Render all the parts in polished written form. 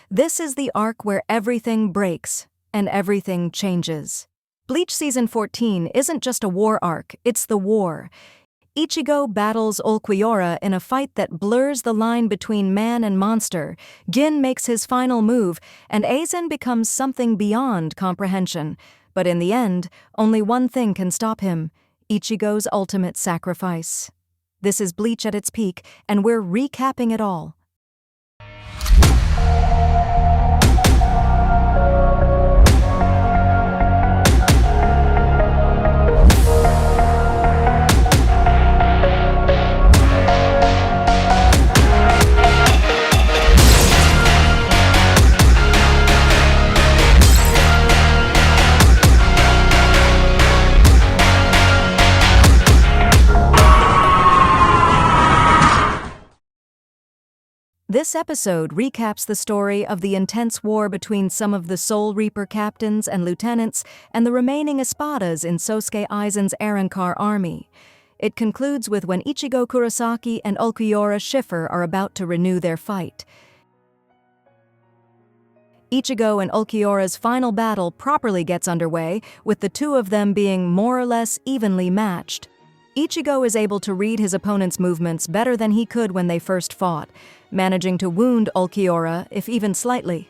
This is the arc where everything breaks and everything changes. Bleach Season 14 isn't just a war arc, it's the war. Ichigo battles Ulquiorra in a fight that blurs the line between man and monster. Gin makes his final move, and Aizen becomes something beyond comprehension. But in the end, only one thing can stop him: Ichigo's ultimate sacrifice. This is Bleach at its peak, and we're recapping it all. This episode recaps the story of the intense war between some of the Soul Reaper captains and lieutenants and the remaining Espadas in Sosuke Aizen's Arrancar army. It concludes with when Ichigo Kurosaki and Ulquiorra Schiffer are about to renew their fight. Ichigo and Ulquiorra's final battle properly gets underway, with the two of them being more or less evenly matched. Ichigo is able to read his opponent's movements better than he could when they first fought, managing to wound Ulquiorra, if even slightly.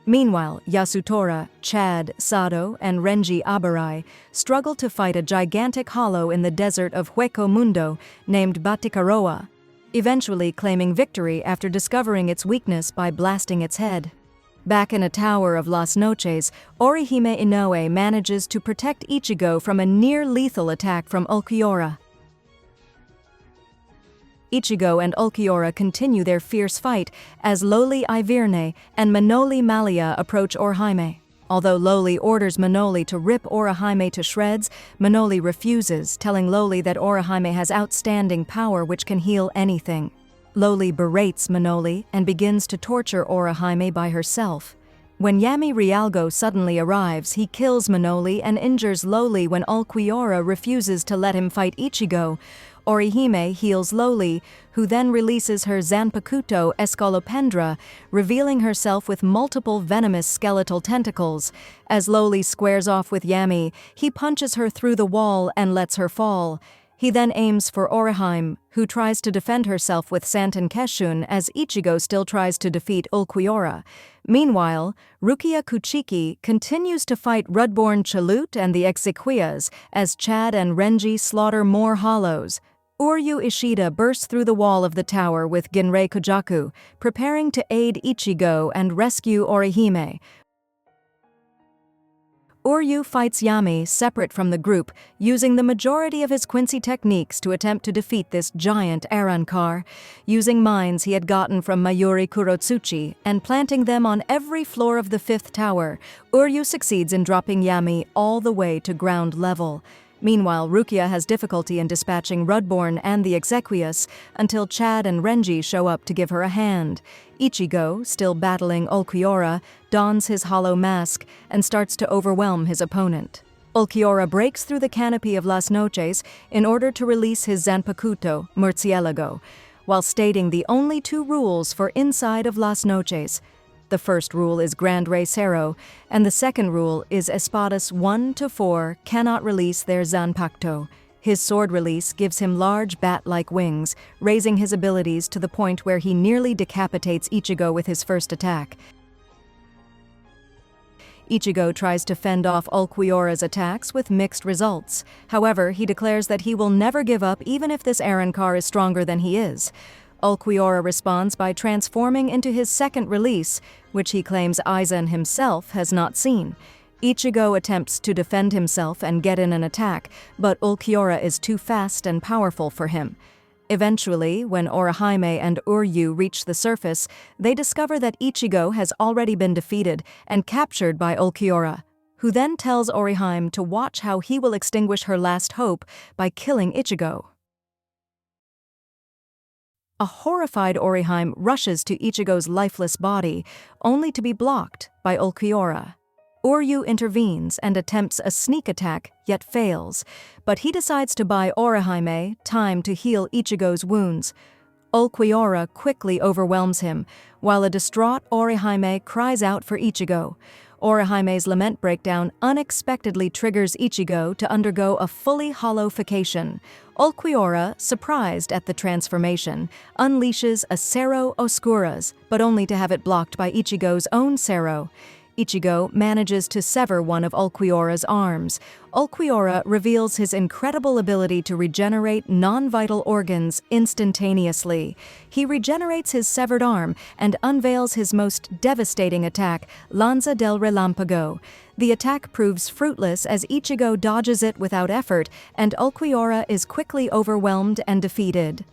Meanwhile, Yasutora, Chad, Sado, and Renji Abarai struggle to fight a gigantic hollow in the desert of Hueco Mundo named Batikaroa, eventually claiming victory after discovering its weakness by blasting its head. Back in a tower of Las Noches, Orihime Inoue manages to protect Ichigo from a near-lethal attack from Ulquiorra. Ichigo and Ulquiorra continue their fierce fight as Loli Ivirne and Manoli Malia approach Orihime. Although Loli orders Manoli to rip Orihime to shreds, Manoli refuses, telling Loli that Orihime has outstanding power which can heal anything. Loli berates Manoli and begins to torture Orihime by herself. When Yami Realgo suddenly arrives, he kills Manoli and injures Loli when Ulquiorra refuses to let him fight Ichigo. Orihime heals Loli, who then releases her Zanpakuto Escolopendra, revealing herself with multiple venomous skeletal tentacles. As Loli squares off with Yami, he punches her through the wall and lets her fall. He then aims for Orihime, who tries to defend herself with Santen Keshun as Ichigo still tries to defeat Ulquiorra. Meanwhile, Rukia Kuchiki continues to fight Rudborn Chalut and the Exequias as Chad and Renji slaughter more hollows. Uryū Ishida bursts through the wall of the tower with Ginrei Kojaku, preparing to aid Ichigo and rescue Orihime. Uryū fights Yami separate from the group, using the majority of his Quincy techniques to attempt to defeat this giant Arrancar. Using mines he had gotten from Mayuri Kurotsuchi and planting them on every floor of the 5th tower, Uryū succeeds in dropping Yami all the way to ground level. Meanwhile, Rukia has difficulty in dispatching Rudborn and the Exequias until Chad and Renji show up to give her a hand. Ichigo, still battling Ulquiorra, dons his hollow mask and starts to overwhelm his opponent. Ulquiorra breaks through the canopy of Las Noches in order to release his Zanpakuto, Murcielago, while stating the only 2 rules for inside of Las Noches. The first rule is Grand Rey Cero, and the second rule is Espadas 1 to 4 cannot release their Zanpakuto. His sword release gives him large bat-like wings, raising his abilities to the point where he nearly decapitates Ichigo with his first attack. Ichigo tries to fend off Ulquiorra's attacks with mixed results. However, he declares that he will never give up even if this Arrancar is stronger than he is. Ulquiorra responds by transforming into his second release, which he claims Aizen himself has not seen. Ichigo attempts to defend himself and get in an attack, but Ulquiorra is too fast and powerful for him. Eventually, when Orihime and Uryū reach the surface, they discover that Ichigo has already been defeated and captured by Ulquiorra, who then tells Orihime to watch how he will extinguish her last hope by killing Ichigo. A horrified Orihime rushes to Ichigo's lifeless body, only to be blocked by Ulquiorra. Uryū intervenes and attempts a sneak attack, yet fails, but he decides to buy Orihime time to heal Ichigo's wounds. Ulquiorra quickly overwhelms him, while a distraught Orihime cries out for Ichigo. Orihime's lament breakdown unexpectedly triggers Ichigo to undergo a fully hollowification. Ulquiorra, surprised at the transformation, unleashes a Cero Oscuras, but only to have it blocked by Ichigo's own Cero. Ichigo manages to sever one of Ulquiorra's arms. Ulquiorra reveals his incredible ability to regenerate non-vital organs instantaneously. He regenerates his severed arm and unveils his most devastating attack, Lanza del Relámpago. The attack proves fruitless as Ichigo dodges it without effort, and Ulquiorra is quickly overwhelmed and defeated.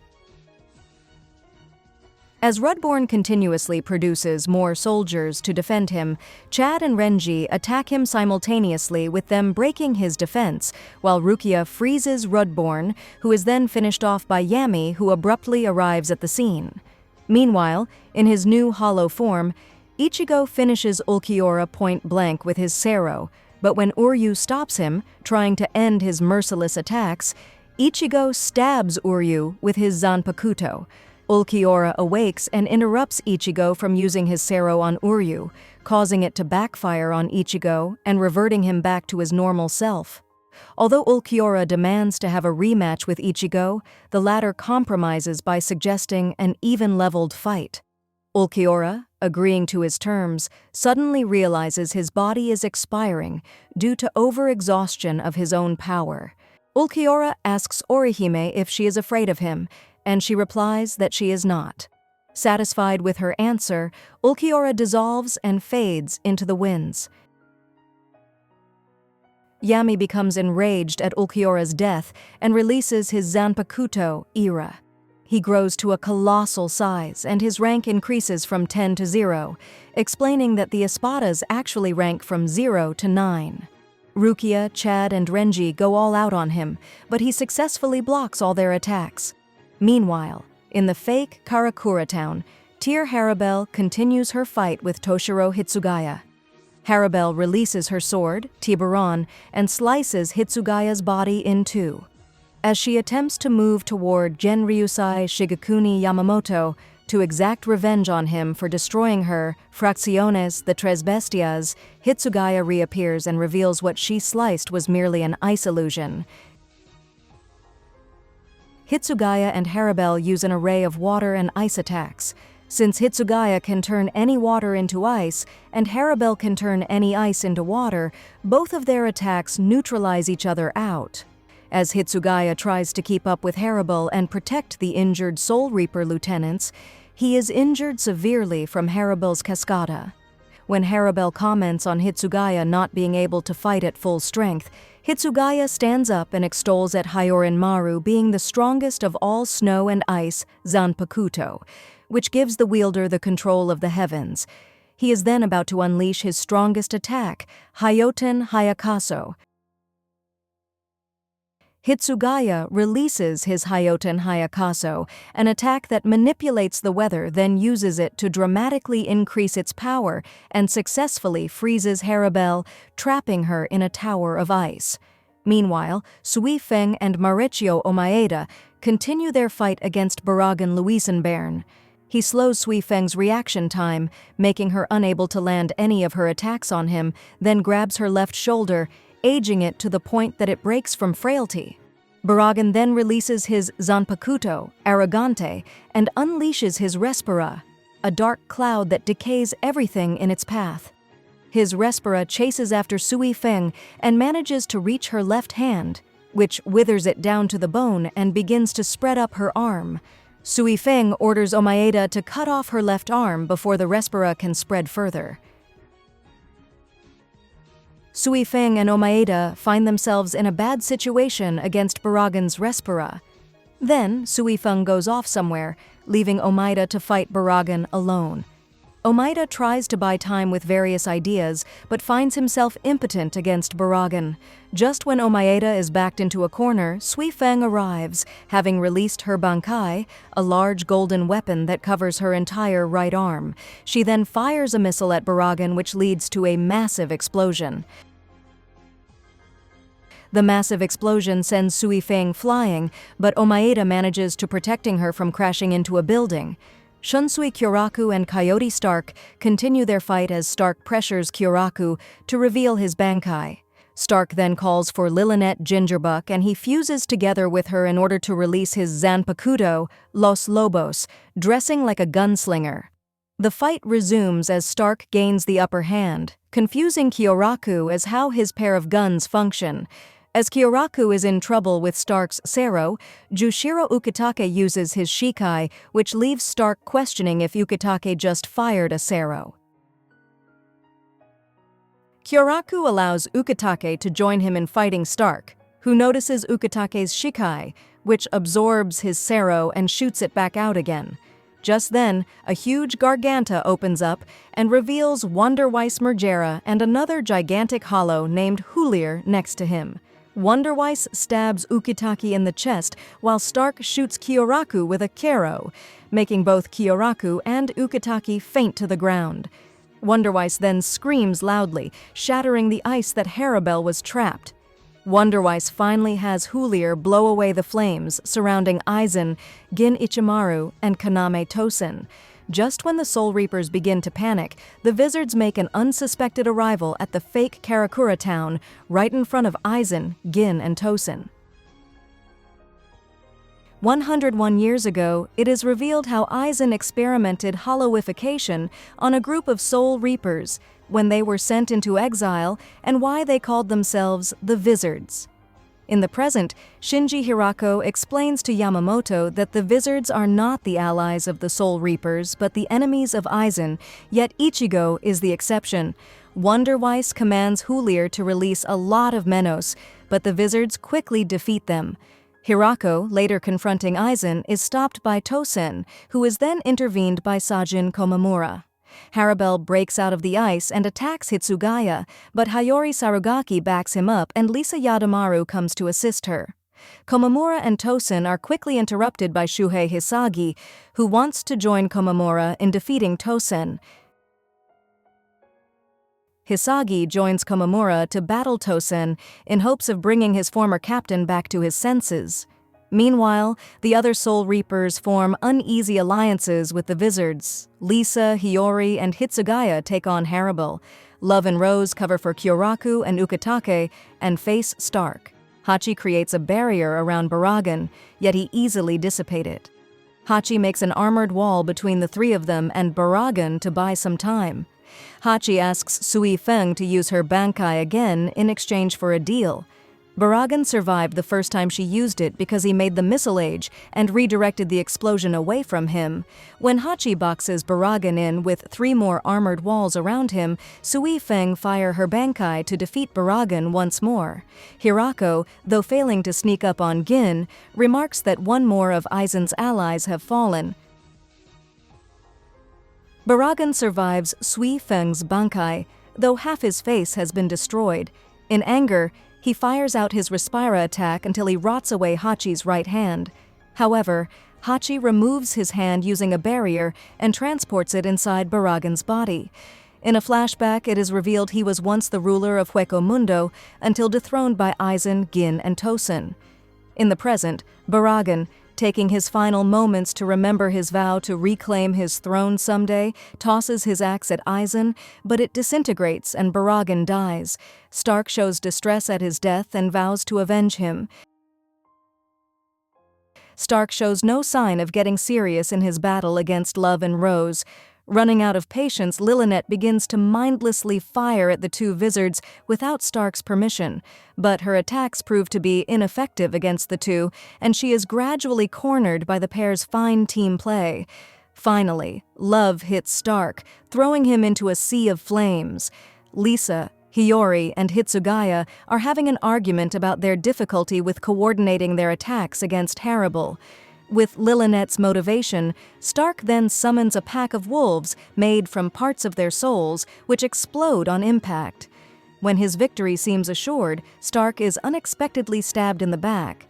As Rudborn continuously produces more soldiers to defend him, Chad and Renji attack him simultaneously, with them breaking his defense, while Rukia freezes Rudborn, who is then finished off by Yami, who abruptly arrives at the scene. Meanwhile, in his new hollow form, Ichigo finishes Ulquiorra point blank with his Cero, but when Uryū stops him, trying to end his merciless attacks, Ichigo stabs Uryū with his Zanpakuto. Ulquiorra awakes and interrupts Ichigo from using his Cero on Uryū, causing it to backfire on Ichigo and reverting him back to his normal self. Although Ulquiorra demands to have a rematch with Ichigo, the latter compromises by suggesting an even-leveled fight. Ulquiorra, agreeing to his terms, suddenly realizes his body is expiring due to overexhaustion of his own power. Ulquiorra asks Orihime if she is afraid of him, and she replies that she is not. Satisfied with her answer, Ulquiorra dissolves and fades into the winds. Yami becomes enraged at Ulquiorra's death and releases his Zanpakuto, Ira. He grows to a colossal size, and his rank increases from 10 to 0, explaining that the Espadas actually rank from 0 to 9. Rukia, Chad, and Renji go all out on him, but he successfully blocks all their attacks. Meanwhile, in the fake Karakura town, Tear Harribel continues her fight with Toshiro Hitsugaya. Harribel releases her sword, Tiburon, and slices Hitsugaya's body in two. As she attempts to move toward Genryusai Shigekuni Yamamoto to exact revenge on him for destroying her Fracciones the Tres Bestias, Hitsugaya reappears and reveals what she sliced was merely an ice illusion. Hitsugaya and Harribel use an array of water and ice attacks. Since Hitsugaya can turn any water into ice, and Harribel can turn any ice into water, both of their attacks neutralize each other out. As Hitsugaya tries to keep up with Harribel and protect the injured Soul Reaper lieutenants, he is injured severely from Harribel's Cascada. When Harribel comments on Hitsugaya not being able to fight at full strength, Hitsugaya stands up and extols at Hyorin Maru being the strongest of all snow and ice Zanpakuto, which gives the wielder the control of the heavens. He is then about to unleash his strongest attack, Hyōten Hyakkasō. Hitsugaya releases his Hyōten Hyakkasō, an attack that manipulates the weather, then uses it to dramatically increase its power and successfully freezes Harribel, trapping her in a tower of ice. Meanwhile, Suì-Fēng and Maurizio Omaeda continue their fight against Baraggan Luisenbern. He slows Suì-Fēng's reaction time, making her unable to land any of her attacks on him, then grabs her left shoulder, aging it to the point that it breaks from frailty. Baraggan then releases his Zanpakuto, Arrogante, and unleashes his Respira, a dark cloud that decays everything in its path. His Respira chases after Suì-Fēng and manages to reach her left hand, which withers it down to the bone and begins to spread up her arm. Suì-Fēng orders Omaeda to cut off her left arm before the Respira can spread further. Suì-Fēng and Omaeda find themselves in a bad situation against Baraggan's Respira. Then, Suì-Fēng goes off somewhere, leaving Omaeda to fight Baraggan alone. Omaeda tries to buy time with various ideas, but finds himself impotent against Baraggan. Just when Omaeda is backed into a corner, Suì-Fēng arrives, having released her Bankai, a large golden weapon that covers her entire right arm. She then fires a missile at Baraggan, which leads to a massive explosion. The massive explosion sends Suì-Fēng flying, but Omaeda manages to protecting her from crashing into a building. Shunsui Kyōraku and Coyote Stark continue their fight as Stark pressures Kyōraku to reveal his Bankai. Stark then calls for Lilynette Gingerbuck and he fuses together with her in order to release his Zanpakuto, Los Lobos, dressing like a gunslinger. The fight resumes as Stark gains the upper hand, confusing Kyōraku as how his pair of guns function. As Kyōraku is in trouble with Stark's Sero, Jushiro Ukitake uses his Shikai, which leaves Stark questioning if Ukitake just fired a Sero. Kyōraku allows Ukitake to join him in fighting Stark, who notices Ukitake's Shikai, which absorbs his Sero and shoots it back out again. Just then, a huge Garganta opens up and reveals Wonderweiss Mergera and another gigantic hollow named Hulir next to him. Wonderweiss stabs Ukitake in the chest while Stark shoots Kyōraku with a Kero, making both Kyōraku and Ukitake faint to the ground. Wonderweiss then screams loudly, shattering the ice that Harribel was trapped. Wonderweiss finally has Hulir blow away the flames surrounding Aizen, Gin Ichimaru, and Kaname Tōsen. Just when the Soul Reapers begin to panic, the Vizards make an unsuspected arrival at the fake Karakura town, right in front of Aizen, Gin, and Tōsen. 101 years ago, it is revealed how Aizen experimented hollowification on a group of Soul Reapers when they were sent into exile and why they called themselves the Vizards. In the present, Shinji Hirako explains to Yamamoto that the Vizards are not the allies of the Soul Reapers but the enemies of Aizen, yet Ichigo is the exception. Wonderweiss commands Hulir to release a lot of Menos, but the Vizards quickly defeat them. Hirako, later confronting Aizen, is stopped by Tōsen, who is then intervened by Sajin Komamura. Harribel breaks out of the ice and attacks Hitsugaya, but Hiyori Sarugaki backs him up and Lisa Yadamaru comes to assist her. Komamura and Tōsen are quickly interrupted by Shuhei Hisagi, who wants to join Komamura in defeating Tōsen. Hisagi joins Komamura to battle Tōsen in hopes of bringing his former captain back to his senses. Meanwhile, the other Soul Reapers form uneasy alliances with the Vizards. Lisa, Hiyori, and Hitsugaya take on Harribel. Love and Rose cover for Kyōraku and Ukitake and face Stark. Hachi creates a barrier around Baraggan, yet he easily dissipates it. Hachi makes an armored wall between the three of them and Baraggan to buy some time. Hachi asks Suì-Fēng to use her Bankai again in exchange for a deal. Baraggan survived the first time she used it because he made the Missile Age and redirected the explosion away from him. When Hachi boxes Baraggan in with 3 more armored walls around him, Suì-Fēng fire her Bankai to defeat Baraggan once more. Hirako, though failing to sneak up on Gin, remarks that one more of Aizen's allies have fallen. Baraggan survives Suì-Fēng's Bankai, though half his face has been destroyed. In anger, he fires out his Respira attack until he rots away Hachi's right hand. However, Hachi removes his hand using a barrier and transports it inside Baraggan's body. In a flashback, it is revealed he was once the ruler of Hueco Mundo until dethroned by Aizen, Gin, and Tōsen. In the present, Baraggan, taking his final moments to remember his vow to reclaim his throne someday, tosses his axe at Aizen, but it disintegrates and Baraggan dies. Stark shows distress at his death and vows to avenge him. Stark shows no sign of getting serious in his battle against Love and Rose. Running out of patience, Lilynette begins to mindlessly fire at the two Vizards without Stark's permission, but her attacks prove to be ineffective against the two, and she is gradually cornered by the pair's fine team play. Finally, Love hits Stark, throwing him into a sea of flames. Lisa, Hiyori, and Hitsugaya are having an argument about their difficulty with coordinating their attacks against Harribel. With Lilynette's motivation, Stark then summons a pack of wolves made from parts of their souls, which explode on impact. When his victory seems assured, Stark is unexpectedly stabbed in the back.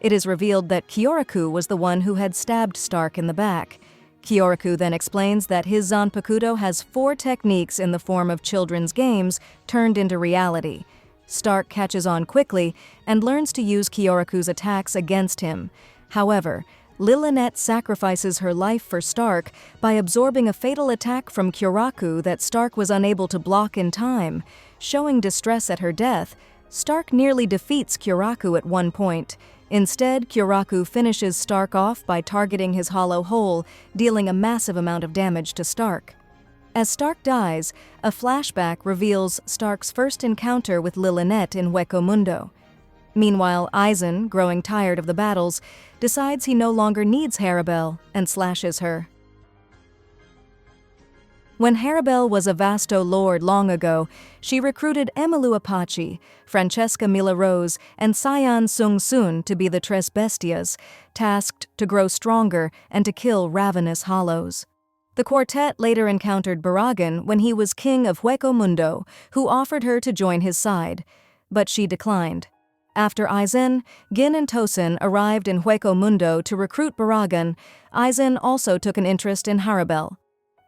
It is revealed that Kyōraku was the one who had stabbed Stark in the back. Kyōraku then explains that his Zanpakuto has 4 techniques in the form of children's games turned into reality. Stark catches on quickly and learns to use Kyōraku's attacks against him. However, Lilynette sacrifices her life for Stark by absorbing a fatal attack from Kyōraku that Stark was unable to block in time. Showing distress at her death, Stark nearly defeats Kyōraku at one point. Instead, Kyōraku finishes Stark off by targeting his hollow hole, dealing a massive amount of damage to Stark. As Stark dies, a flashback reveals Stark's first encounter with Lilynette in Hueco Mundo. Meanwhile, Aizen, growing tired of the battles, decides he no longer needs Harribel and slashes her. When Harribel was a Vasto lord long ago, she recruited Emilu Apache, Francesca Mila-Rose, and Sayan Sung-sun to be the Tres Bestias, tasked to grow stronger and to kill ravenous hollows. The quartet later encountered Baraggan when he was king of Hueco Mundo, who offered her to join his side, but she declined. After Aizen, Gin and Tōsen arrived in Hueco Mundo to recruit Baraggan. Aizen also took an interest in Harribel.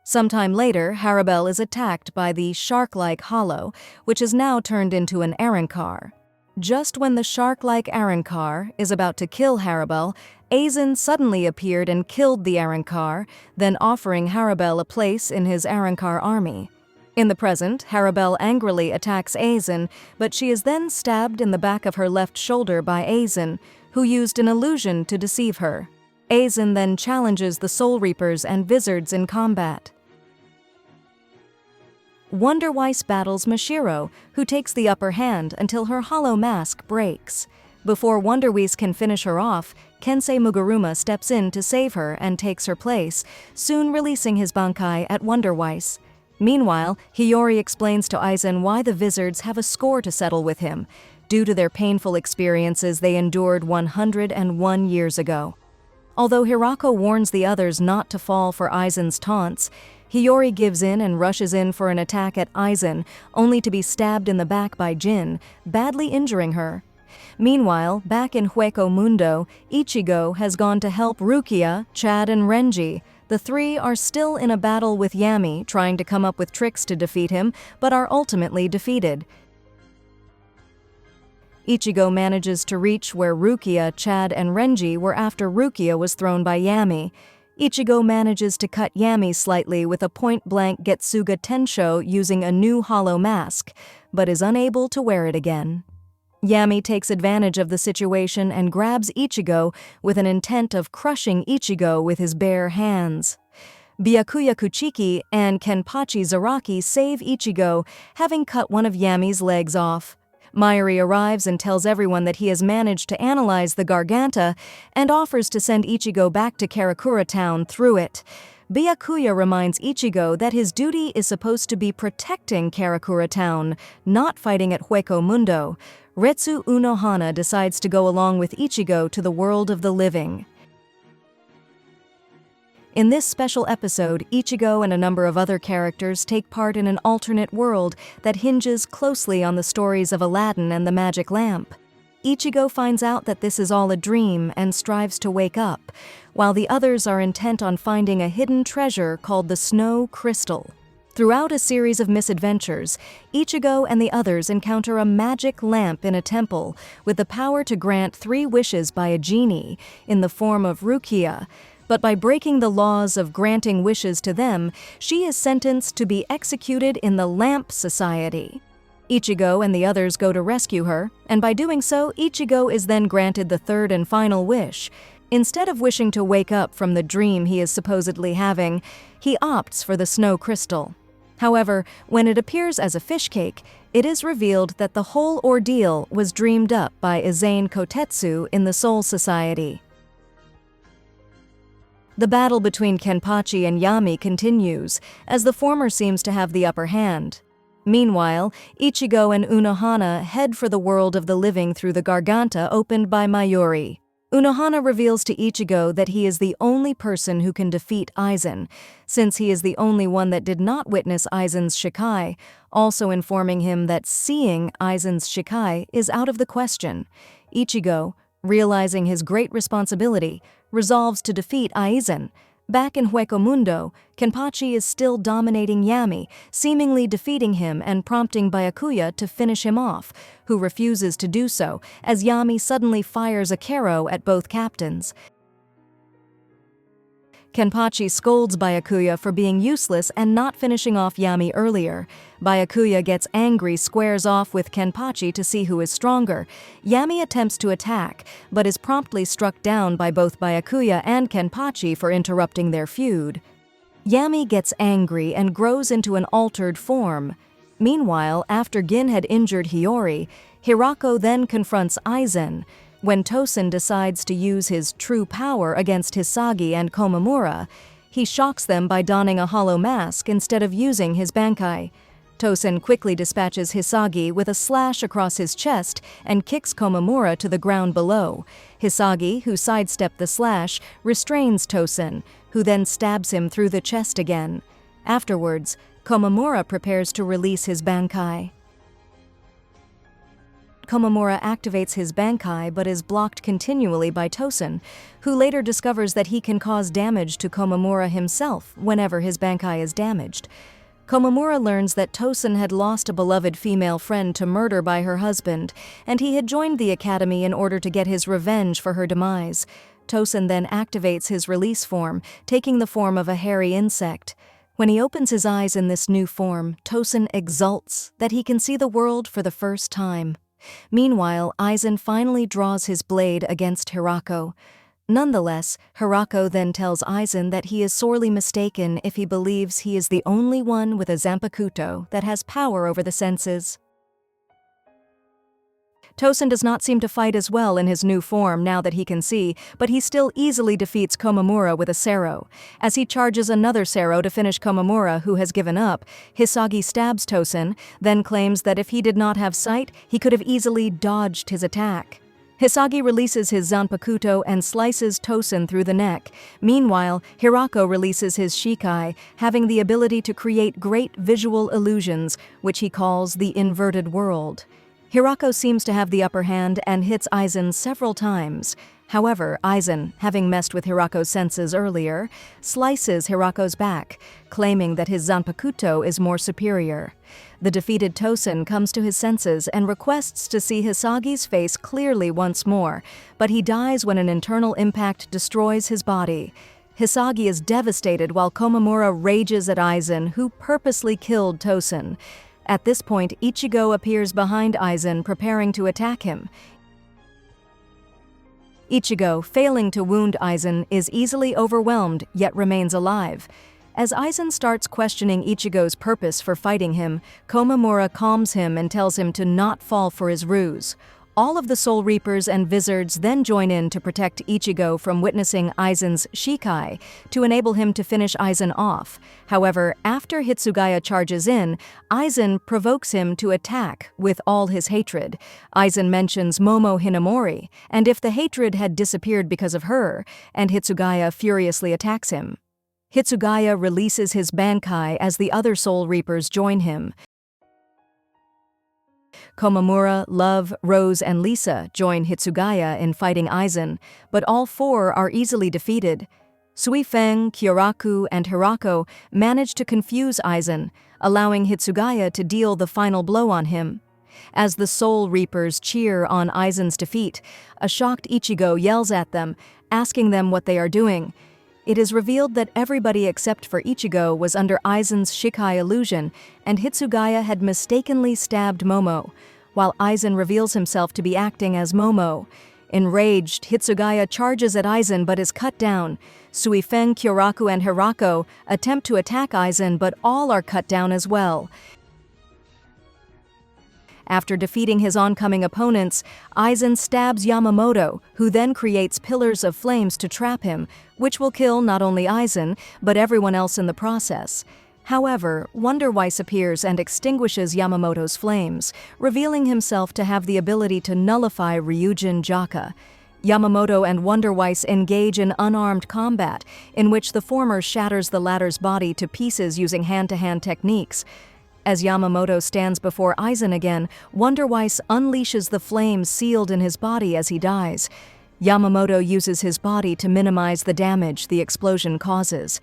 Sometime later, Harribel is attacked by the shark-like hollow, which is now turned into an Arrancar. Just when the shark-like Arrancar is about to kill Harribel, Aizen suddenly appeared and killed the Arrancar, then offering Harribel a place in his Arrancar army. In the present, Harribel angrily attacks Aizen, but she is then stabbed in the back of her left shoulder by Aizen, who used an illusion to deceive her. Aizen then challenges the Soul Reapers and Vizards in combat. Wonderweiss battles Mashiro, who takes the upper hand until her hollow mask breaks. Before Wonderweiss can finish her off, Kensei Mugaruma steps in to save her and takes her place, soon releasing his Bankai at Wonderweiss. Meanwhile, Hiyori explains to Aizen why the Vizards have a score to settle with him, due to their painful experiences they endured 101 years ago. Although Hirako warns the others not to fall for Aizen's taunts, Hiyori gives in and rushes in for an attack at Aizen, only to be stabbed in the back by Jin, badly injuring her. Meanwhile, back in Hueco Mundo, Ichigo has gone to help Rukia, Chad, and Renji. The three are still in a battle with Yami, trying to come up with tricks to defeat him, but are ultimately defeated. Ichigo manages to reach where Rukia, Chad, and Renji were after Rukia was thrown by Yami. Ichigo manages to cut Yami slightly with a point-blank Getsuga Tenshō using a new hollow mask, but is unable to wear it again. Yami takes advantage of the situation and grabs Ichigo with an intent of crushing Ichigo with his bare hands. Byakuya Kuchiki and Kenpachi Zaraki save Ichigo, having cut one of Yami's legs off. Mayuri arrives and tells everyone that he has managed to analyze the Garganta and offers to send Ichigo back to Karakura town through it. Byakuya reminds Ichigo that his duty is supposed to be protecting Karakura town, not fighting at Hueco Mundo. Retsu Unohana decides to go along with Ichigo to the world of the living. In this special episode, Ichigo and a number of other characters take part in an alternate world that hinges closely on the stories of Aladdin and the magic lamp. Ichigo finds out that this is all a dream and strives to wake up, while the others are intent on finding a hidden treasure called the Snow Crystal. Throughout a series of misadventures, Ichigo and the others encounter a magic lamp in a temple with the power to grant 3 wishes by a genie in the form of Rukia. But by breaking the laws of granting wishes to them, she is sentenced to be executed in the Lamp Society. Ichigo and the others go to rescue her, and by doing so, Ichigo is then granted the 3rd and final wish. Instead of wishing to wake up from the dream he is supposedly having, he opts for the Snow Crystal. However, when it appears as a fish cake, it is revealed that the whole ordeal was dreamed up by Izane Kotetsu in the Soul Society. The battle between Kenpachi and Yami continues, as the former seems to have the upper hand. Meanwhile, Ichigo and Unohana head for the world of the living through the Garganta opened by Mayuri. Unohana reveals to Ichigo that he is the only person who can defeat Aizen, since he is the only one that did not witness Aizen's Shikai, also informing him that seeing Aizen's Shikai is out of the question. Ichigo, realizing his great responsibility, resolves to defeat Aizen, Back in Hueco Kenpachi is still dominating Yami, seemingly defeating him and prompting Byakuya to finish him off, who refuses to do so, as Yami suddenly fires a Kero at both captains. Kenpachi scolds Byakuya for being useless and not finishing off Yami earlier. Byakuya gets angry, squares off with Kenpachi to see who is stronger. Yami attempts to attack, but is promptly struck down by both Byakuya and Kenpachi for interrupting their feud. Yami gets angry and grows into an altered form. Meanwhile, after Gin had injured Hiyori, Hirako then confronts Aizen. When Tōsen decides to use his true power against Hisagi and Komamura, he shocks them by donning a hollow mask instead of using his Bankai. Tōsen quickly dispatches Hisagi with a slash across his chest and kicks Komamura to the ground below. Hisagi, who sidestepped the slash, restrains Tōsen, who then stabs him through the chest again. Afterwards, Komamura prepares to release his Bankai. Komamura activates his Bankai but is blocked continually by Tōsen, who later discovers that he can cause damage to Komamura himself whenever his Bankai is damaged. Komamura learns that Tōsen had lost a beloved female friend to murder by her husband, and he had joined the academy in order to get his revenge for her demise. Tōsen then activates his release form, taking the form of a hairy insect. When he opens his eyes in this new form, Tōsen exults that he can see the world for the first time. Meanwhile, Aizen finally draws his blade against Hirako. Nonetheless, Hirako then tells Aizen that he is sorely mistaken if he believes he is the only one with a Zanpakuto that has power over the senses. Tōsen does not seem to fight as well in his new form now that he can see, but he still easily defeats Komamura with a Sero. As he charges another Sero to finish Komamura, who has given up, Hisagi stabs Tōsen, then claims that if he did not have sight, he could have easily dodged his attack. Hisagi releases his Zanpakuto and slices Tōsen through the neck. Meanwhile, Hirako releases his Shikai, having the ability to create great visual illusions, which he calls the inverted world. Hirako seems to have the upper hand and hits Aizen several times. However, Aizen, having messed with Hirako's senses earlier, slices Hirako's back, claiming that his Zanpakuto is more superior. The defeated Tōsen comes to his senses and requests to see Hisagi's face clearly once more, but he dies when an internal impact destroys his body. Hisagi is devastated while Komamura rages at Aizen, who purposely killed Tōsen. At this point, Ichigo appears behind Aizen, preparing to attack him. Ichigo, failing to wound Aizen, is easily overwhelmed, yet remains alive. As Aizen starts questioning Ichigo's purpose for fighting him, Komamura calms him and tells him to not fall for his ruse. All of the Soul Reapers and Vizards then join in to protect Ichigo from witnessing Aizen's Shikai, to enable him to finish Aizen off. However, after Hitsugaya charges in, Aizen provokes him to attack with all his hatred. Aizen mentions Momo Hinamori, and if the hatred had disappeared because of her, and Hitsugaya furiously attacks him. Hitsugaya releases his Bankai as the other Soul Reapers join him. Komamura, Love, Rose, and Lisa join Hitsugaya in fighting Aizen, but all four are easily defeated. Suì-Fēng, Kyōraku, and Hirako manage to confuse Aizen, allowing Hitsugaya to deal the final blow on him. As the Soul Reapers cheer on Aizen's defeat, a shocked Ichigo yells at them, asking them what they are doing. It is revealed that everybody except for Ichigo was under Aizen's Shikai illusion, and Hitsugaya had mistakenly stabbed Momo, while Aizen reveals himself to be acting as Momo. Enraged, Hitsugaya charges at Aizen but is cut down. Suì-Fēng, Kyōraku, and Hirako attempt to attack Aizen, but all are cut down as well. After defeating his oncoming opponents, Aizen stabs Yamamoto, who then creates pillars of flames to trap him, which will kill not only Aizen, but everyone else in the process. However, Wonder Weiss appears and extinguishes Yamamoto's flames, revealing himself to have the ability to nullify Ryujin Jaka. Yamamoto and Wonder Weiss engage in unarmed combat, in which the former shatters the latter's body to pieces using hand-to-hand techniques. As Yamamoto stands before Aizen again, Wonder Weiss unleashes the flames sealed in his body as he dies. Yamamoto uses his body to minimize the damage the explosion causes.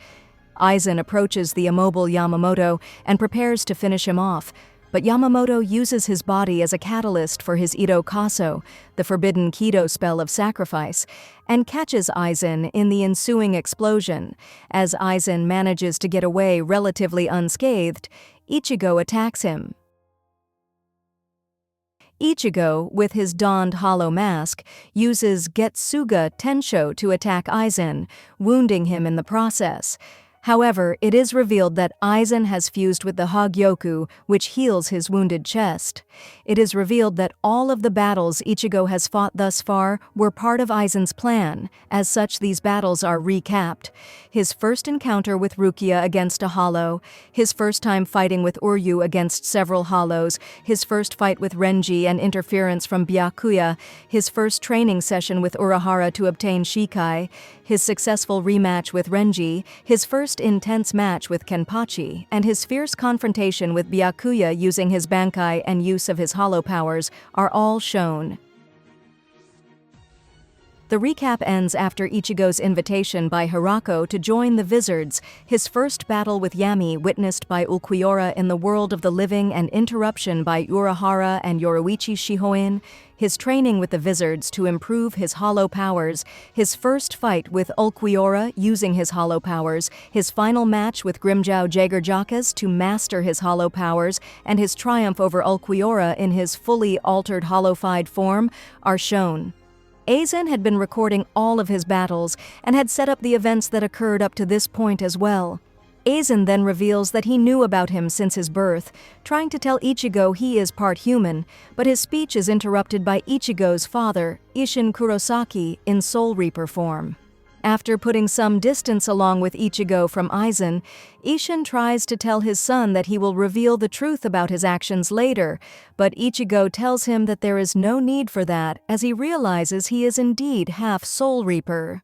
Aizen approaches the immobile Yamamoto and prepares to finish him off, but Yamamoto uses his body as a catalyst for his Hyakkasō, the forbidden Kido spell of sacrifice, and catches Aizen in the ensuing explosion. As Aizen manages to get away relatively unscathed, Ichigo attacks him. Ichigo, with his donned hollow mask, uses Getsuga Tenshō to attack Aizen, wounding him in the process. However, it is revealed that Aizen has fused with the Hōgyoku, which heals his wounded chest. It is revealed that all of the battles Ichigo has fought thus far were part of Aizen's plan. As such, these battles are recapped. His first encounter with Rukia against a hollow, his first time fighting with Uryū against several hollows, his first fight with Renji and interference from Byakuya, his first training session with Urahara to obtain Shikai, his successful rematch with Renji, his first intense match with Kenpachi, and his fierce confrontation with Byakuya using his Bankai and use of his hollow powers are all shown. The recap ends after Ichigo's invitation by Hirako to join the Vizards, his first battle with Yami witnessed by Ulquiorra in the world of the living and interruption by Urahara and Yoruichi Shihoin, his training with the Vizards to improve his hollow powers, his first fight with Ulquiorra using his hollow powers, his final match with Grimmjow Jaeger-Jockeys to master his hollow powers, and his triumph over Ulquiorra in his fully altered hollow-fied form are shown. Aizen had been recording all of his battles and had set up the events that occurred up to this point as well. Aizen then reveals that he knew about him since his birth, trying to tell Ichigo he is part human, but his speech is interrupted by Ichigo's father, Isshin Kurosaki, in Soul Reaper form. After putting some distance along with Ichigo from Aizen, Isshin tries to tell his son that he will reveal the truth about his actions later, but Ichigo tells him that there is no need for that as he realizes he is indeed half Soul Reaper.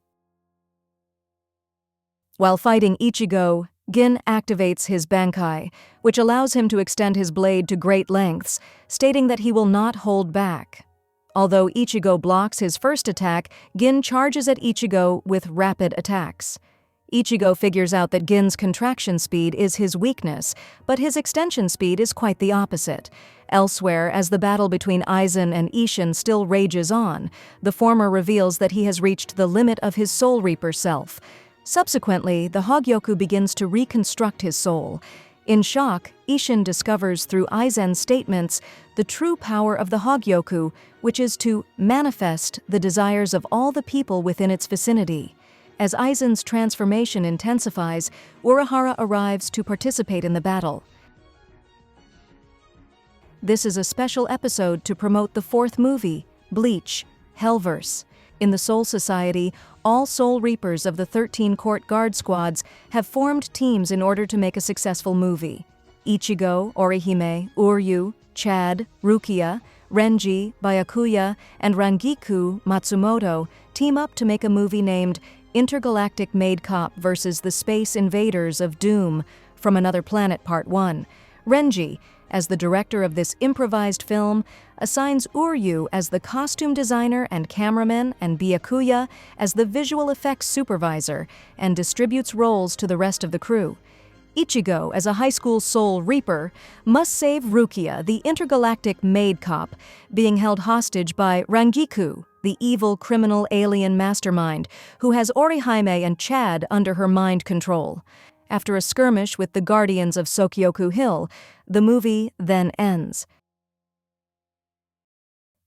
While fighting Ichigo, Gin activates his Bankai, which allows him to extend his blade to great lengths, stating that he will not hold back. Although Ichigo blocks his first attack, Gin charges at Ichigo with rapid attacks. Ichigo figures out that Gin's contraction speed is his weakness, but his extension speed is quite the opposite. Elsewhere, as the battle between Aizen and Isshin still rages on, the former reveals that he has reached the limit of his Soul Reaper self. Subsequently, the Hōgyoku begins to reconstruct his soul. In shock, Isshin discovers through Aizen's statements the true power of the Hōgyoku, which is to manifest the desires of all the people within its vicinity. As Aizen's transformation intensifies, Urahara arrives to participate in the battle. This is a special episode to promote the fourth movie, Bleach, Hellverse. In the Soul Society, all Soul Reapers of the 13 Court Guard squads have formed teams in order to make a successful movie. Ichigo, Orihime, Uryū, Chad, Rukia, Renji, Byakuya, and Rangiku Matsumoto team up to make a movie named Intergalactic Maid Cop vs. the Space Invaders of Doom from Another Planet Part 1. Renji, as the director of this improvised film, assigns Uryū as the costume designer and cameraman and Byakuya as the visual effects supervisor and distributes roles to the rest of the crew. Ichigo, as a high school Soul Reaper, must save Rukia, the intergalactic maid cop, being held hostage by Rangiku, the evil criminal alien mastermind, who has Orihime and Chad under her mind control. After a skirmish with the Guardians of Sokyoku Hill, the movie then ends.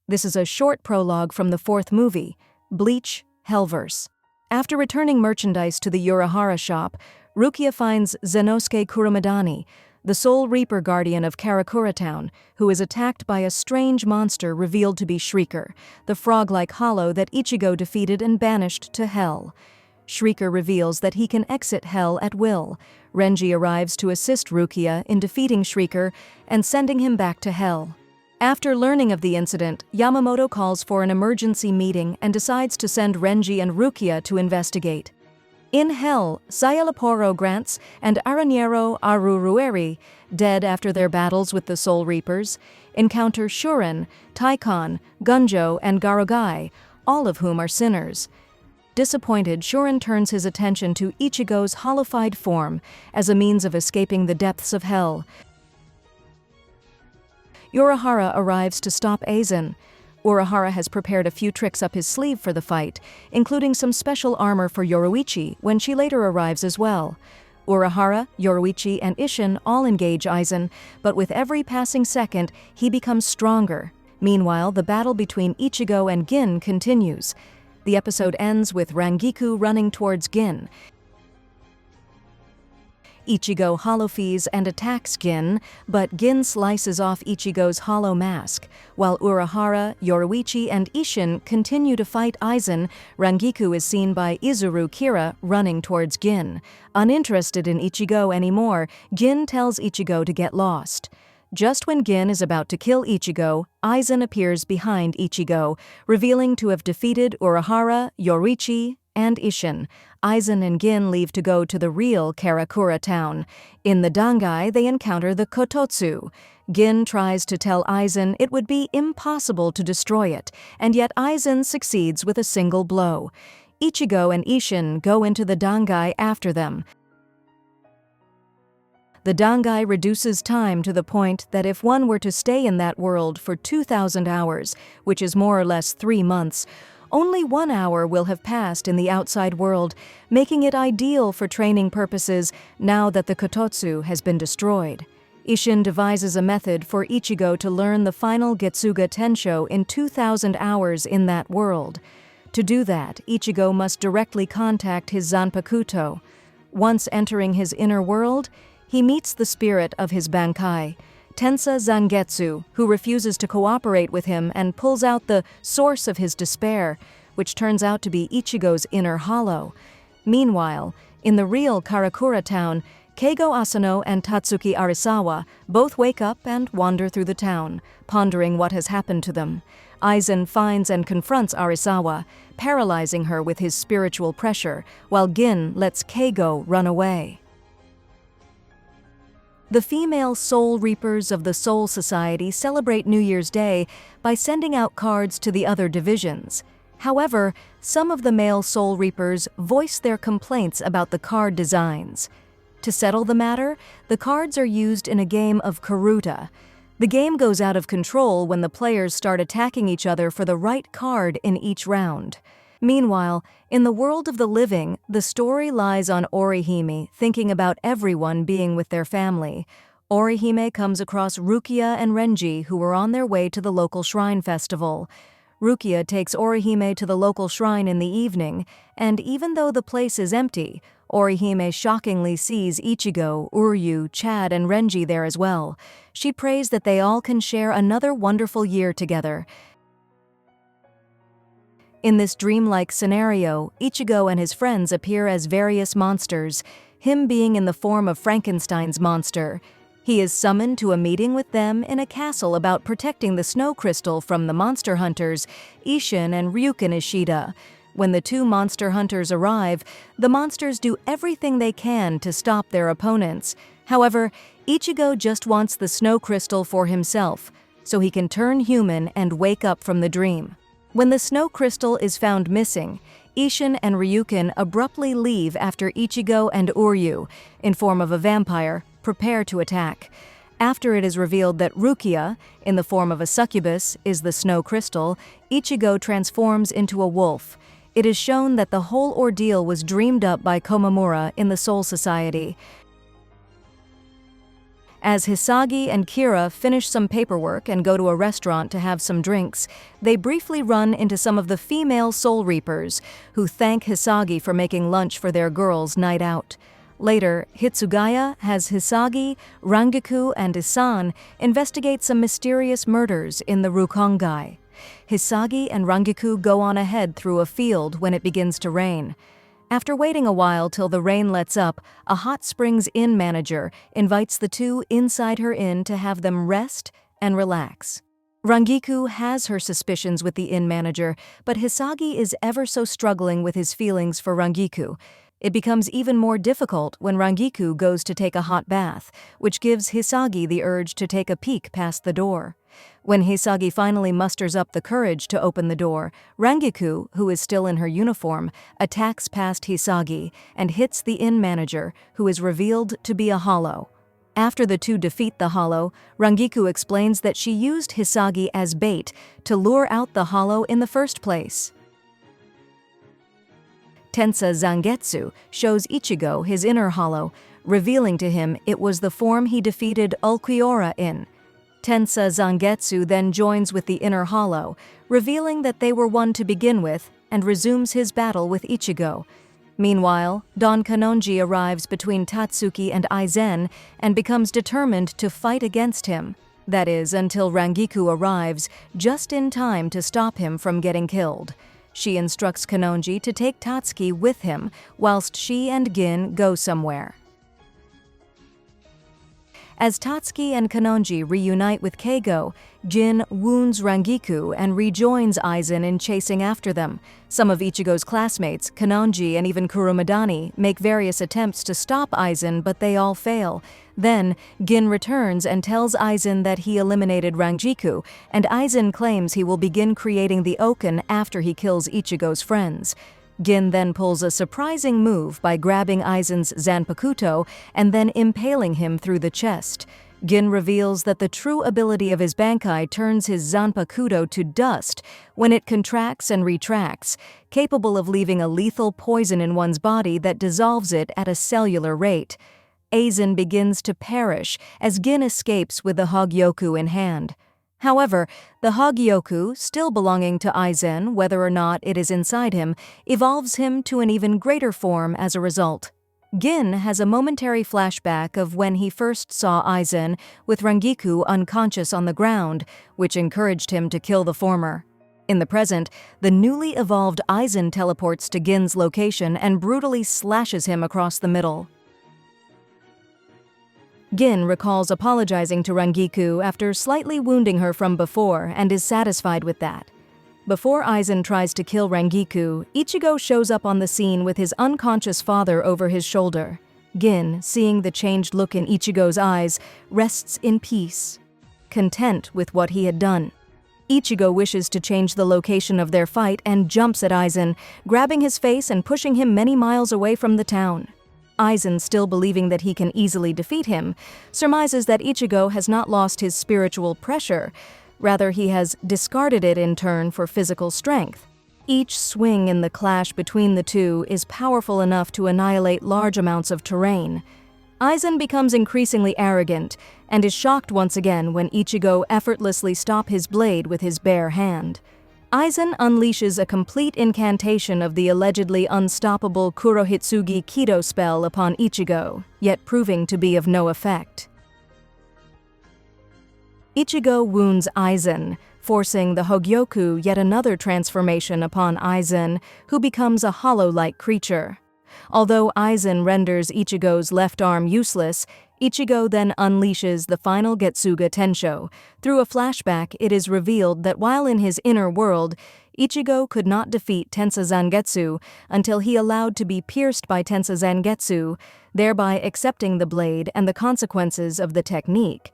This is a short prologue from the fourth movie, Bleach, Hellverse. After returning merchandise to the Urahara shop, Rukia finds Zenosuke Kurumadani, the Soul Reaper guardian of Karakura Town, who is attacked by a strange monster revealed to be Shrieker, the frog-like hollow that Ichigo defeated and banished to Hell. Shrieker reveals that he can exit Hell at will. Renji arrives to assist Rukia in defeating Shrieker and sending him back to Hell. After learning of the incident, Yamamoto calls for an emergency meeting and decides to send Renji and Rukia to investigate. In Hell, Sayalaporo Grants and Araniero Arurueri, dead after their battles with the Soul Reapers, encounter Shuren, Taikon, Gunjo, and Garogai, all of whom are sinners. Disappointed, Shorin turns his attention to Ichigo's hollowified form as a means of escaping the depths of hell. Urahara arrives to stop Aizen. Urahara has prepared a few tricks up his sleeve for the fight, including some special armor for Yoruichi when she later arrives as well. Urahara, Yoruichi, and Isshin all engage Aizen, but with every passing second, he becomes stronger. Meanwhile, the battle between Ichigo and Gin continues. The episode ends with Rangiku running towards Gin. Ichigo hollow-fees and attacks Gin, but Gin slices off Ichigo's hollow mask. While Urahara, Yoruichi, and Isshin continue to fight Aizen, Rangiku is seen by Izuru Kira running towards Gin. Uninterested in Ichigo anymore, Gin tells Ichigo to get lost. Just when Gin is about to kill Ichigo, Aizen appears behind Ichigo, revealing to have defeated Urahara, Yoruichi, and Isshin. Aizen and Gin leave to go to the real Karakura town. In the Bankai, they encounter the Kototsu. Gin tries to tell Aizen it would be impossible to destroy it, and yet Aizen succeeds with a single blow. Ichigo and Isshin go into the Bankai after them. The Bankai reduces time to the point that if one were to stay in that world for 2,000 hours, which is more or less 3 months, only 1 hour will have passed in the outside world, making it ideal for training purposes now that the Kototsu has been destroyed. Isshin devises a method for Ichigo to learn the Final Getsuga Tenshō in 2,000 hours in that world. To do that, Ichigo must directly contact his Zanpakuto. Once entering his inner world, he meets the spirit of his Bankai, Tensa Zangetsu, who refuses to cooperate with him and pulls out the source of his despair, which turns out to be Ichigo's inner hollow. Meanwhile, in the real Karakura town, Keigo Asano and Tatsuki Arisawa both wake up and wander through the town, pondering what has happened to them. Aizen finds and confronts Arisawa, paralyzing her with his spiritual pressure, while Gin lets Keigo run away. The female Soul Reapers of the Soul Society celebrate New Year's Day by sending out cards to the other divisions. However, some of the male Soul Reapers voice their complaints about the card designs. To settle the matter, the cards are used in a game of Karuta. The game goes out of control when the players start attacking each other for the right card in each round. Meanwhile, in the world of the living, the story lies on Orihime, thinking about everyone being with their family. Orihime comes across Rukia and Renji, who are on their way to the local shrine festival. Rukia takes Orihime to the local shrine in the evening, and even though the place is empty, Orihime shockingly sees Ichigo, Uryū, Chad, and Renji there as well. She prays that they all can share another wonderful year together. In this dreamlike scenario, Ichigo and his friends appear as various monsters, him being in the form of Frankenstein's monster. He is summoned to a meeting with them in a castle about protecting the snow crystal from the monster hunters, Isshin and Ryukin Ishida. When the two monster hunters arrive, the monsters do everything they can to stop their opponents. However, Ichigo just wants the snow crystal for himself, so he can turn human and wake up from the dream. When the snow crystal is found missing, Isshin and Ryukin abruptly leave after Ichigo and Uryū, in form of a vampire, prepare to attack. After it is revealed that Rukia, in the form of a succubus, is the snow crystal, Ichigo transforms into a wolf. It is shown that the whole ordeal was dreamed up by Komamura in the Soul Society. As Hisagi and Kira finish some paperwork and go to a restaurant to have some drinks, they briefly run into some of the female Soul Reapers, who thank Hisagi for making lunch for their girls' night out. Later, Hitsugaya has Hisagi, Rangiku, and Isan investigate some mysterious murders in the Rukongai. Hisagi and Rangiku go on ahead through a field when it begins to rain. After waiting a while till the rain lets up, a Hot Springs Inn manager invites the two inside her inn to have them rest and relax. Rangiku has her suspicions with the inn manager, but Hisagi is ever so struggling with his feelings for Rangiku. It becomes even more difficult when Rangiku goes to take a hot bath, which gives Hisagi the urge to take a peek past the door. When Hisagi finally musters up the courage to open the door, Rangiku, who is still in her uniform, attacks past Hisagi and hits the inn manager, who is revealed to be a hollow. After the two defeat the hollow, Rangiku explains that she used Hisagi as bait to lure out the hollow in the first place. Tensa Zangetsu shows Ichigo his inner hollow, revealing to him it was the form he defeated Ulquiorra in. Tensa Zangetsu then joins with the inner hollow, revealing that they were one to begin with, and resumes his battle with Ichigo. Meanwhile, Don Kanonji arrives between Tatsuki and Aizen and becomes determined to fight against him. That is, until Rangiku arrives, just in time to stop him from getting killed. She instructs Kanonji to take Tatsuki with him, whilst she and Gin go somewhere. As Tatsuki and Kanonji reunite with Keigo, Gin wounds Rangiku and rejoins Aizen in chasing after them. Some of Ichigo's classmates, Kanonji and even Kurumadani, make various attempts to stop Aizen, but they all fail. Then, Gin returns and tells Aizen that he eliminated Rangiku, and Aizen claims he will begin creating the Oken after he kills Ichigo's friends. Gin then pulls a surprising move by grabbing Aizen's Zanpakuto and then impaling him through the chest. Gin reveals that the true ability of his Bankai turns his Zanpakuto to dust when it contracts and retracts, capable of leaving a lethal poison in one's body that dissolves it at a cellular rate. Aizen begins to perish as Gin escapes with the Hōgyoku in hand. However, the Hōgyoku, still belonging to Aizen, whether or not it is inside him, evolves him to an even greater form as a result. Gin has a momentary flashback of when he first saw Aizen, with Rangiku unconscious on the ground, which encouraged him to kill the former. In the present, the newly evolved Aizen teleports to Gin's location and brutally slashes him across the middle. Gin recalls apologizing to Rangiku after slightly wounding her from before and is satisfied with that. Before Aizen tries to kill Rangiku, Ichigo shows up on the scene with his unconscious father over his shoulder. Gin, seeing the changed look in Ichigo's eyes, rests in peace, content with what he had done. Ichigo wishes to change the location of their fight and jumps at Aizen, grabbing his face and pushing him many miles away from the town. Aizen, still believing that he can easily defeat him, surmises that Ichigo has not lost his spiritual pressure. Rather, he has discarded it in turn for physical strength. Each swing in the clash between the two is powerful enough to annihilate large amounts of terrain. Aizen becomes increasingly arrogant and is shocked once again when Ichigo effortlessly stops his blade with his bare hand. Aizen unleashes a complete incantation of the allegedly unstoppable Kurohitsugi Kido spell upon Ichigo, yet proving to be of no effect. Ichigo wounds Aizen, forcing the Hōgyoku yet another transformation upon Aizen, who becomes a hollow-like creature. Although Aizen renders Ichigo's left arm useless, Ichigo then unleashes the Final Getsuga Tenshō. Through a flashback, it is revealed that while in his inner world, Ichigo could not defeat Tensa Zangetsu until he allowed to be pierced by Tensa Zangetsu, thereby accepting the blade and the consequences of the technique.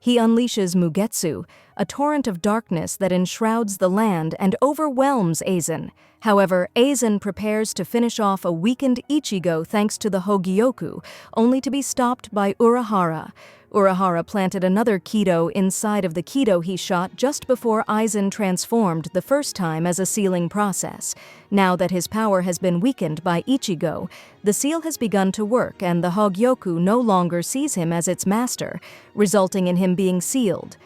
He unleashes Mugetsu, a torrent of darkness that enshrouds the land and overwhelms Aizen. However, Aizen prepares to finish off a weakened Ichigo thanks to the Hōgyoku, only to be stopped by Urahara. Urahara planted another Kido inside of the Kido he shot just before Aizen transformed the first time as a sealing process. Now that his power has been weakened by Ichigo, the seal has begun to work and the Hōgyoku no longer sees him as its master, resulting in him being sealed.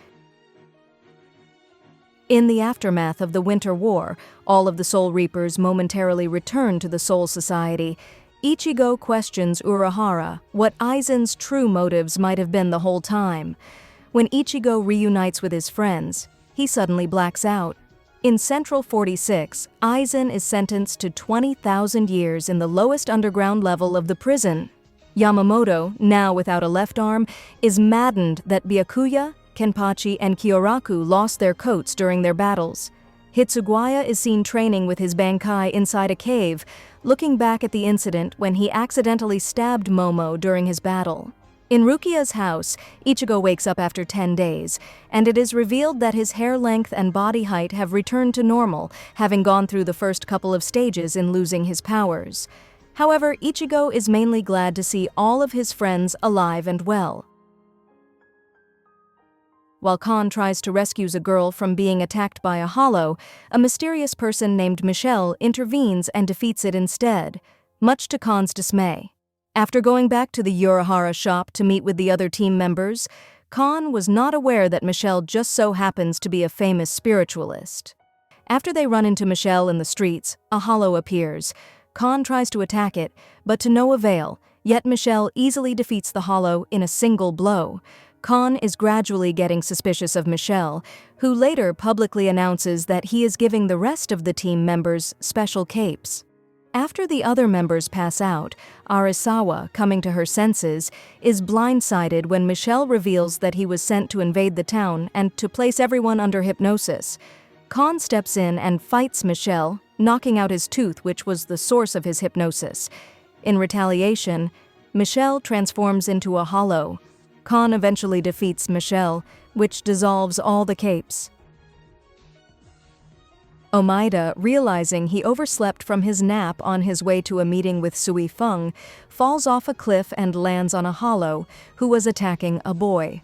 In the aftermath of the Winter War, all of the Soul Reapers momentarily return to the Soul Society. Ichigo questions Urahara what Aizen's true motives might have been the whole time. When Ichigo reunites with his friends, he suddenly blacks out. In Central 46, Aizen is sentenced to 20,000 years in the lowest underground level of the prison. Yamamoto, now without a left arm, is maddened that Byakuya, Kenpachi, and Kyōraku lost their coats during their battles. Hitsugaya is seen training with his Bankai inside a cave, looking back at the incident when he accidentally stabbed Momo during his battle. In Rukia's house, Ichigo wakes up after 10 days, and it is revealed that his hair length and body height have returned to normal, having gone through the first couple of stages in losing his powers. However, Ichigo is mainly glad to see all of his friends alive and well. While Kon tries to rescue a girl from being attacked by a hollow, a mysterious person named Michelle intervenes and defeats it instead, much to Kon's dismay. After going back to the Urahara shop to meet with the other team members, Kon was not aware that Michelle just so happens to be a famous spiritualist. After they run into Michelle in the streets, a hollow appears. Kon tries to attack it, but to no avail, yet Michelle easily defeats the hollow in a single blow. Kon is gradually getting suspicious of Michelle, who later publicly announces that he is giving the rest of the team members special capes. After the other members pass out, Arisawa, coming to her senses, is blindsided when Michelle reveals that he was sent to invade the town and to place everyone under hypnosis. Kon steps in and fights Michelle, knocking out his tooth, which was the source of his hypnosis. In retaliation, Michelle transforms into a hollow. Kon eventually defeats Michelle, which dissolves all the capes. Omaida, realizing he overslept from his nap on his way to a meeting with Suì-Fēng, falls off a cliff and lands on a hollow, who was attacking a boy.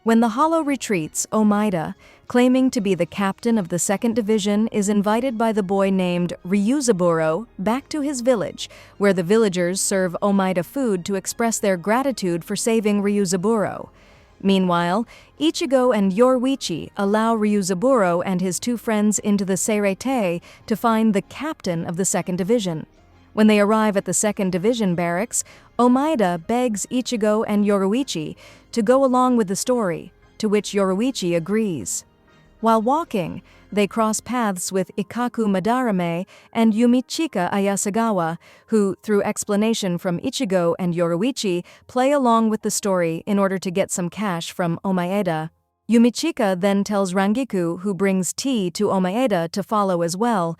When the hollow retreats, Omaida, claiming to be the captain of the 2nd Division, is invited by the boy named Ryūzaburo back to his village, where the villagers serve Omaida food to express their gratitude for saving Ryūzaburo. Meanwhile, Ichigo and Yoruichi allow Ryūzaburo and his 2 friends into the Seirei to find the captain of the 2nd Division. When they arrive at the 2nd Division barracks, Omaida begs Ichigo and Yoruichi to go along with the story, to which Yoruichi agrees. While walking, they cross paths with Ikkaku Madarame and Yumichika Ayasagawa, who, through explanation from Ichigo and Yoruichi, play along with the story in order to get some cash from Omaeda. Yumichika then tells Rangiku, who brings tea to Omaeda, to follow as well.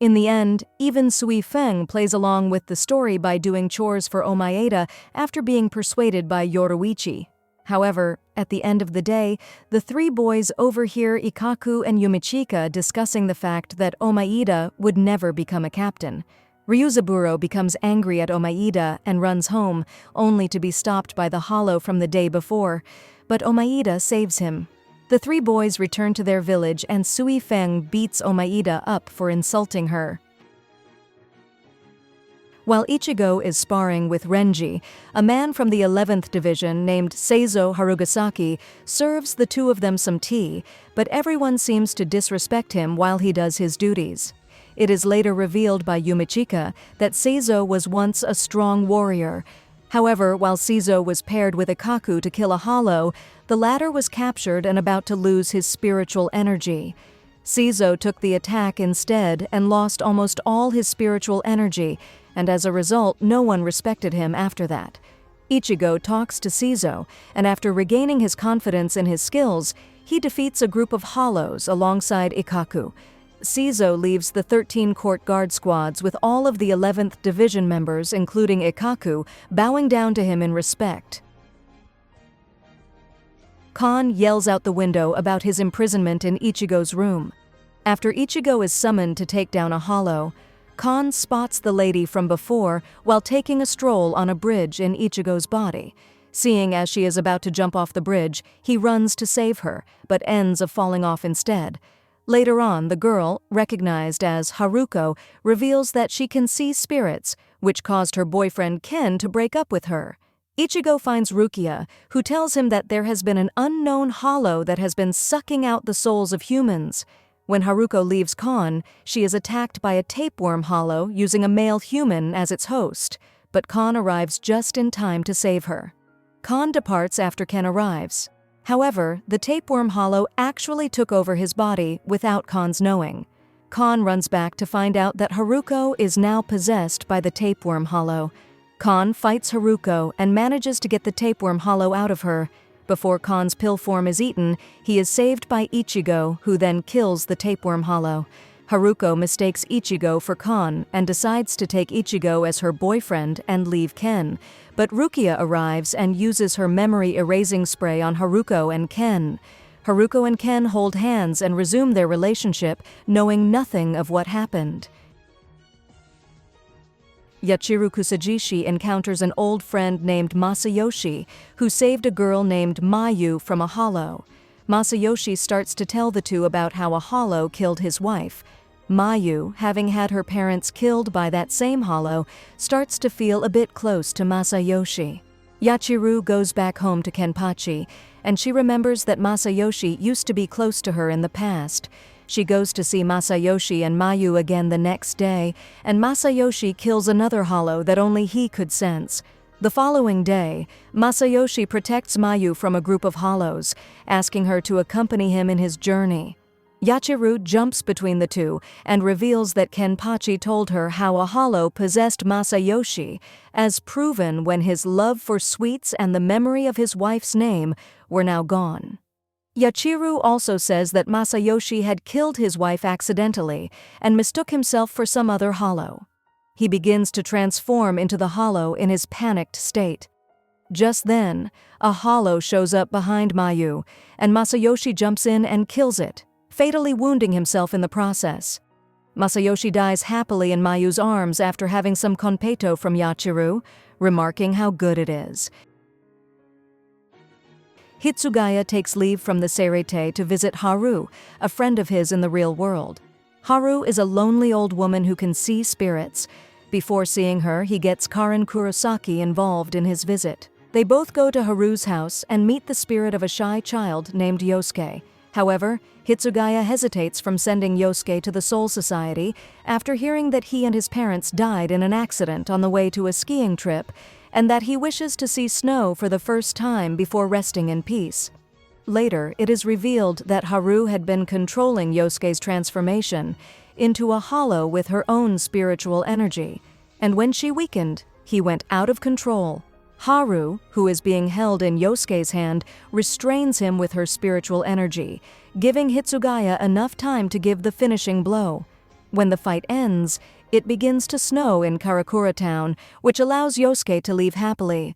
In the end, even Suì-Fēng plays along with the story by doing chores for Omaeda after being persuaded by Yoruichi. However, at the end of the day, the 3 boys overhear Ikkaku and Yumichika discussing the fact that Omaeda would never become a captain. Ryūzaburo becomes angry at Omaeda and runs home, only to be stopped by the hollow from the day before, but Omaeda saves him. The 3 boys return to their village and Suì-Fēng beats Omaeda up for insulting her. While Ichigo is sparring with Renji, a man from the 11th Division named Seizo Harugasaki serves the 2 of them some tea, but everyone seems to disrespect him while he does his duties. It is later revealed by Yumichika that Seizo was once a strong warrior. However, while Seizo was paired with Ikkaku to kill a hollow, the latter was captured and about to lose his spiritual energy. Seizo took the attack instead and lost almost all his spiritual energy, and as a result, no one respected him after that. Ichigo talks to Seizo, and after regaining his confidence in his skills, he defeats a group of hollows alongside Ikkaku. Seizo leaves the 13 court guard squads with all of the 11th Division members, including Ikkaku, bowing down to him in respect. Kon yells out the window about his imprisonment in Ichigo's room. After Ichigo is summoned to take down a hollow, Kon spots the lady from before while taking a stroll on a bridge in Ichigo's body. Seeing as she is about to jump off the bridge, he runs to save her, but ends up falling off instead. Later on, the girl, recognized as Haruko, reveals that she can see spirits, which caused her boyfriend Ken to break up with her. Ichigo finds Rukia, who tells him that there has been an unknown hollow that has been sucking out the souls of humans. When Haruko leaves Kon, she is attacked by a tapeworm hollow using a male human as its host, but Kon arrives just in time to save her. Kon departs after Ken arrives. However, the tapeworm hollow actually took over his body without Kon's knowing. Kon runs back to find out that Haruko is now possessed by the tapeworm hollow. Kon fights Haruko and manages to get the tapeworm hollow out of her, Before Khan's pill form is eaten, he is saved by Ichigo, who then kills the tapeworm hollow. Haruko mistakes Ichigo for Khan and decides to take Ichigo as her boyfriend and leave Ken, but Rukia arrives and uses her memory erasing spray on Haruko and Ken. Haruko and Ken hold hands and resume their relationship, knowing nothing of what happened. Yachiru Kusajishi encounters an old friend named Masayoshi, who saved a girl named Mayu from a hollow. Masayoshi starts to tell the two about how a hollow killed his wife. Mayu, having had her parents killed by that same hollow, starts to feel a bit close to Masayoshi. Yachiru goes back home to Kenpachi, and she remembers that Masayoshi used to be close to her in the past. She goes to see Masayoshi and Mayu again the next day, and Masayoshi kills another hollow that only he could sense. The following day, Masayoshi protects Mayu from a group of hollows, asking her to accompany him in his journey. Yachiru jumps between the two and reveals that Kenpachi told her how a hollow possessed Masayoshi, as proven when his love for sweets and the memory of his wife's name were now gone. Yachiru also says that Masayoshi had killed his wife accidentally and mistook himself for some other hollow. He begins to transform into the hollow in his panicked state. Just then, a hollow shows up behind Mayu, and Masayoshi jumps in and kills it, fatally wounding himself in the process. Masayoshi dies happily in Mayu's arms after having some konpeito from Yachiru, remarking how good it is. Hitsugaya takes leave from the Seirete to visit Haru, a friend of his in the real world. Haru is a lonely old woman who can see spirits. Before seeing her, he gets Karen Kurosaki involved in his visit. They both go to Haru's house and meet the spirit of a shy child named Yosuke. However, Hitsugaya hesitates from sending Yosuke to the Soul Society after hearing that he and his parents died in an accident on the way to a skiing trip, and that he wishes to see snow for the first time before resting in peace. Later, it is revealed that Haru had been controlling Yosuke's transformation into a hollow with her own spiritual energy, and when she weakened, he went out of control. Haru, who is being held in Yosuke's hand, restrains him with her spiritual energy, giving Hitsugaya enough time to give the finishing blow. When the fight ends, it begins to snow in Karakura town, which allows Yosuke to leave happily.